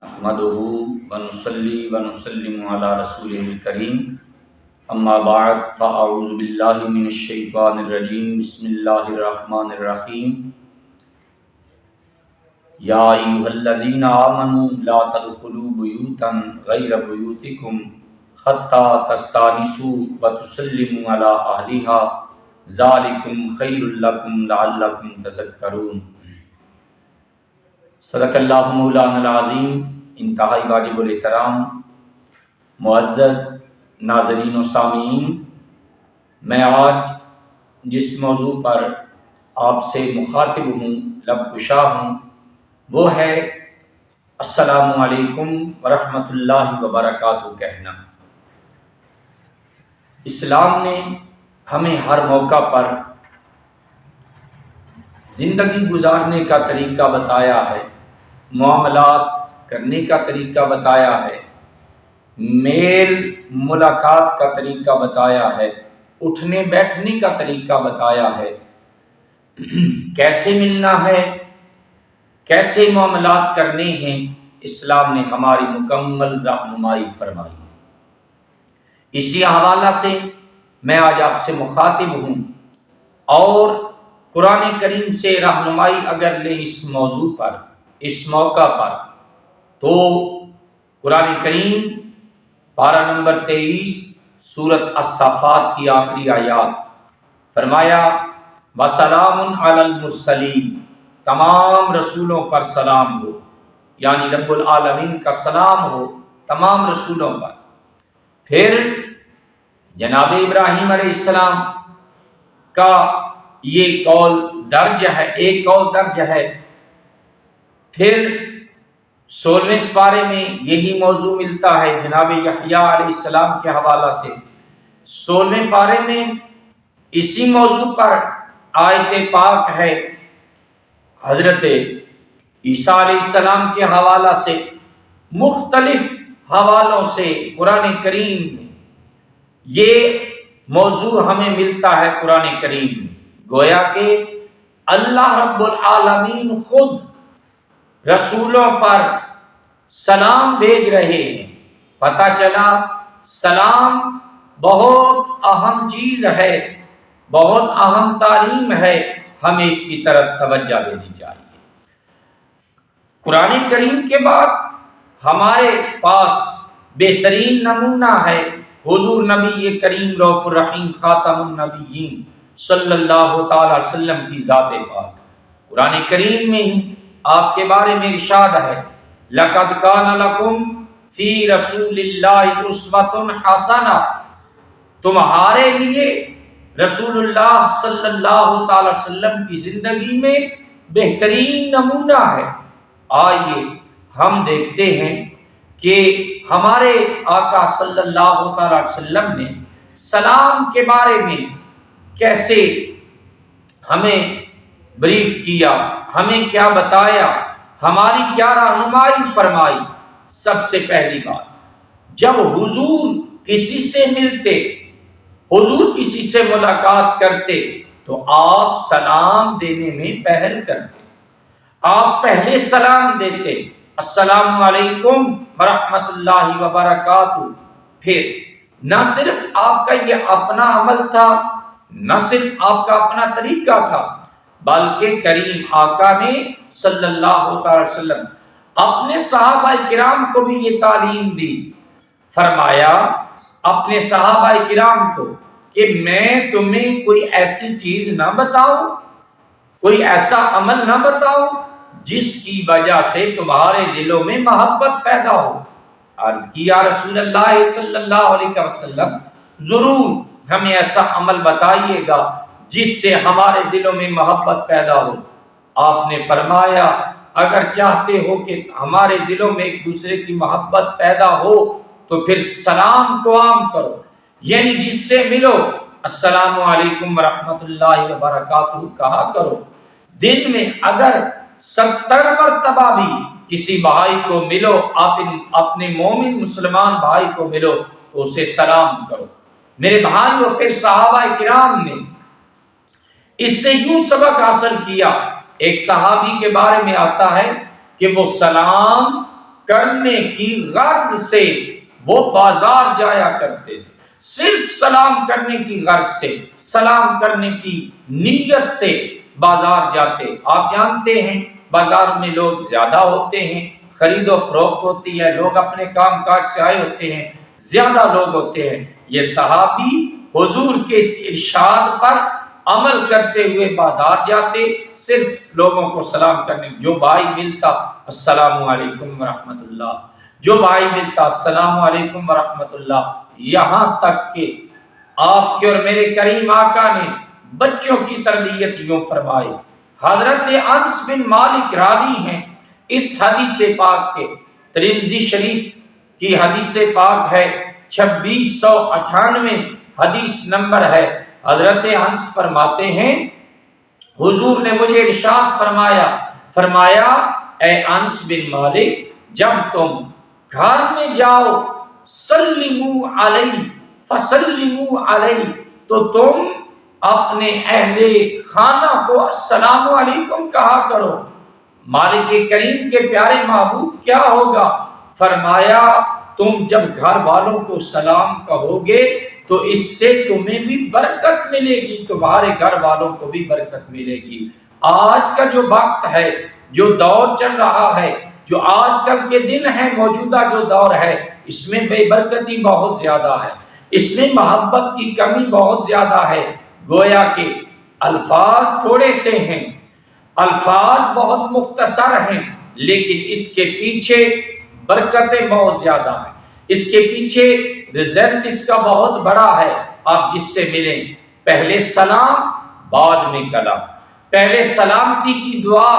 نحمده ونصلي ونسلم على رسوله الكريم اما بعد فاعوذ بالله من الشيطان الرجيم بسم الله الرحمن الرحيم يا ايها الذين آمنوا لا تدخلوا بيوتا غير بيوتكم حتى تستأنسوا وتسلموا على اهلها ذلكم خير لكم لعلكم تذكرون۔ صدق اللہ مولانا العظیم۔ انتہائی واجب الاحترام معزز ناظرین و سامعین، میں آج جس موضوع پر آپ سے مخاطب ہوں، لب کشا ہوں، وہ ہے السلام علیکم ورحمۃ اللہ وبرکاتہ کہنا۔ اسلام نے ہمیں ہر موقع پر زندگی گزارنے کا طریقہ بتایا ہے، معاملات کرنے کا طریقہ بتایا ہے، میل ملاقات کا طریقہ بتایا ہے، اٹھنے بیٹھنے کا طریقہ بتایا ہے، کیسے ملنا ہے، کیسے معاملات کرنے ہیں۔ اسلام نے ہماری مکمل رہنمائی فرمائی۔ اسی حوالہ سے میں آج آپ سے مخاطب ہوں اور قرآن کریم سے رہنمائی اگر لیں اس موضوع پر، اس موقع پر، تو قرآن کریم پارہ نمبر 23 سورۃ الصافات کی آخری آیات فرمایا وَسَلَامٌ عَلَى الْمُرْسَلِينَ، تمام رسولوں پر سلام ہو، یعنی رب العالمین کا سلام ہو تمام رسولوں پر۔ پھر جناب ابراہیم علیہ السلام کا یہ قول درج ہے، ایک قول درج ہے۔ پھر 16ویں سپارے میں یہی موضوع ملتا ہے جناب یحییٰ علیہ السلام کے حوالہ سے۔ 16ویں پارے میں اسی موضوع پر آیت پاک ہے، حضرت عیسیٰ علیہ السلام کے حوالہ سے، مختلف حوالوں سے قرآن کریم میں یہ موضوع ہمیں ملتا ہے۔ قرآن کریم میں گویا کہ اللہ رب العالمین خود رسولوں پر سلام بھیج رہے ہیں۔ پتہ چلا سلام بہت اہم چیز ہے، بہت اہم تعلیم ہے، ہمیں اس کی طرف توجہ دینی چاہیے۔ قرآن کریم کے بعد ہمارے پاس بہترین نمونہ ہے حضور نبی کریم رؤوف الرحیم خاتم النبیین صلی اللہ تعالی علیہ وسلم کی ذات پاک۔ قرآن کریم میں ہی آپ کے بارے میں ارشاد ہے لَقَدْ كَانَ لَكُمْ فِي رَسُولِ اللَّهِ أُسْوَةٌ حَسَنَةٌ، تمہارے لیے رسول اللہ صلی اللہ تعالی وسلم کی زندگی میں بہترین نمونہ ہے۔ آئیے ہم دیکھتے ہیں کہ ہمارے آقا صلی اللہ تعالی وسلم نے سلام کے بارے میں کیسے ہمیں بریف کیا، ہمیں کیا بتایا، ہماری کیا رہنمائی فرمائی۔ سب سے پہلی بات، جب حضور کسی سے ملتے، حضور کسی سے ملاقات کرتے تو آپ سلام دینے میں پہل کرتے، آپ پہلے سلام دیتے السلام علیکم ورحمۃ اللہ وبرکاتہ۔ پھر نہ صرف آپ کا یہ اپنا عمل تھا، نہ صرف آپ کا اپنا طریقہ تھا، بلکہ کریم آقا نے صلی اللہ تعالی وسلم اپنے صحابہ کرام کو بھی یہ تعلیم دی۔ فرمایا اپنے صحابہ کرام کو کہ میں تمہیں کوئی ایسی چیز نہ بتاؤں، کوئی ایسا عمل نہ بتاؤں جس کی وجہ سے تمہارے دلوں میں محبت پیدا ہو۔ عرض کیا رسول اللہ صلی اللہ علیہ وسلم ضرور ہمیں ایسا عمل بتائیے گا جس سے ہمارے دلوں میں محبت پیدا ہو۔ آپ نے فرمایا اگر چاہتے ہو کہ ہمارے دلوں میں ایک دوسرے کی محبت پیدا ہو تو پھر سلام کو عام کرو، یعنی جس سے ملو السلام علیکم ورحمۃ اللہ وبرکاتہ کہا کرو۔ دن میں اگر 70 مرتبہ بھی کسی بھائی کو ملو، آپ اپنے مومن مسلمان بھائی کو ملو تو اسے سلام کرو۔ میرے بھائیوں، پھر صحابہ کرام نے اس سے یوں سبق حاصل کیا۔ ایک صحابی کے بارے میں آتا ہے کہ وہ سلام کرنے کی غرض سے وہ بازار جایا کرتے تھے، صرف سلام کرنے کی غرض سے، سلام کرنے کی نیت سے بازار جاتے۔ آپ جانتے ہیں بازار میں لوگ زیادہ ہوتے ہیں، خرید و فروخت ہوتی ہے، لوگ اپنے کام کاج سے آئے ہوتے ہیں، زیادہ لوگ ہوتے ہیں۔ یہ صحابی حضور کے اس ارشاد پر عمل کرتے ہوئے بازار جاتے، صرف لوگوں کو سلام کرنے، جو بھائی ملتا السلام علیکم ورحمۃ اللہ، جو بھائی ملتا السلام علیکم ورحمۃ اللہ۔ یہاں تک کہ آپ کے اور میرے کریم آقا نے بچوں کی تربیت یوں فرمائی۔ حضرت انس بن مالک راوی ہیں اس حدیث پاک کے، ترمذی شریف کی حدیث پاک ہے، 2698 حدیث نمبر ہے۔ حضرت انس فرماتے ہیں حضور نے مجھے ارشاد فرمایا اے انس بن مالک، جب تم گھر میں جاؤ سلموا علی فسلموا علی، تو تم اپنے اہل خانہ کو السلام علیکم کہا کرو۔ مالک کریم کے پیارے محبوب کیا ہوگا؟ فرمایا تم جب گھر والوں کو سلام کہو گے تو اس سے تمہیں بھی برکت ملے گی، تمہارے گھر والوں کو بھی برکت ملے گی۔ آج کا جو وقت ہے، جو دور چل رہا ہے، جو آج کل کے دن ہے، موجودہ جو دور ہے، اس میں بے برکتی بہت زیادہ ہے، اس میں محبت کی کمی بہت زیادہ ہے۔ گویا کہ الفاظ تھوڑے سے ہیں، الفاظ بہت مختصر ہیں، لیکن اس کے پیچھے برکتیں بہت زیادہ ہیں، اس کے پیچھے رزلٹ اس کا بہت بڑا ہے۔ آپ جس سے ملیں پہلے سلام بعد میں کلام، پہلے سلامتی کی دعا،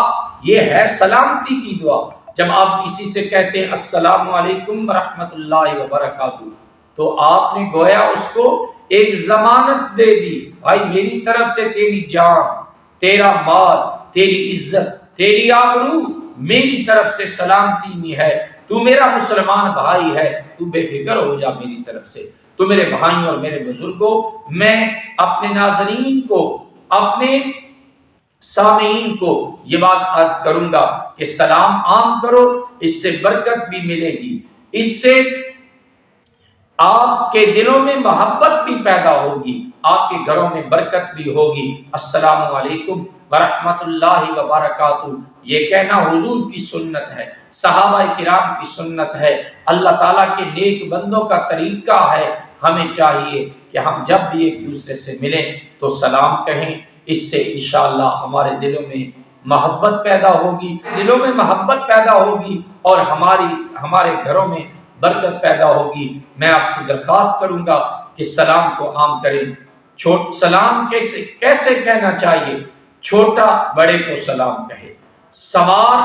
یہ ہے سلامتی کی دعا۔ جب آپ کسی سے کہتے ہیں السلام علیکم ورحمۃ اللہ وبرکاتہ، تو آپ نے گویا اس کو ایک ضمانت دے دی، بھائی میری طرف سے تیری جان، تیرا مال، تیری عزت، تیری آبرو میری طرف سے سلامتی میں ہے، تو میرا مسلمان بھائی ہے، تو بے فکر ہو جا میری طرف سے۔ تو میرے بھائیوں اور میرے بزرگوں، میں اپنے ناظرین کو، اپنے سامعین کو یہ بات عرض کروں گا کہ سلام عام کرو، اس سے برکت بھی ملے گی، اس سے آپ کے دلوں میں محبت بھی پیدا ہوگی، آپ کے گھروں میں برکت بھی ہوگی۔ السلام علیکم ورحمۃ اللہ وبرکاتہ، یہ کہنا حضور کی سنت ہے، صحابہ کرام کی سنت ہے، اللہ تعالیٰ کے نیک بندوں کا طریقہ ہے۔ ہمیں چاہیے کہ ہم جب بھی ایک دوسرے سے ملیں تو سلام کہیں، اس سے انشاءاللہ ہمارے دلوں میں محبت پیدا ہوگی، دلوں میں محبت پیدا ہوگی اور ہمارے گھروں میں برکت پیدا ہوگی۔ میں آپ سے درخواست کروں گا کہ سلام کو عام کریں۔ سلام کیسے کہنا چاہیے؟ چھوٹا بڑے کو سلام کہے، سوار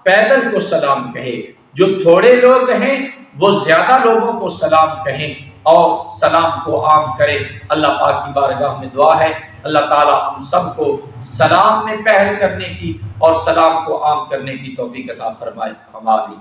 پیدل کو سلام کہے، جو تھوڑے لوگ ہیں وہ زیادہ لوگوں کو سلام کہیں اور سلام کو عام کریں۔ اللہ پاک کی بارگاہ میں دعا ہے اللہ تعالی ہم سب کو سلام میں پہل کرنے کی اور سلام کو عام کرنے کی توفیق عطا فرمائے۔ ہماری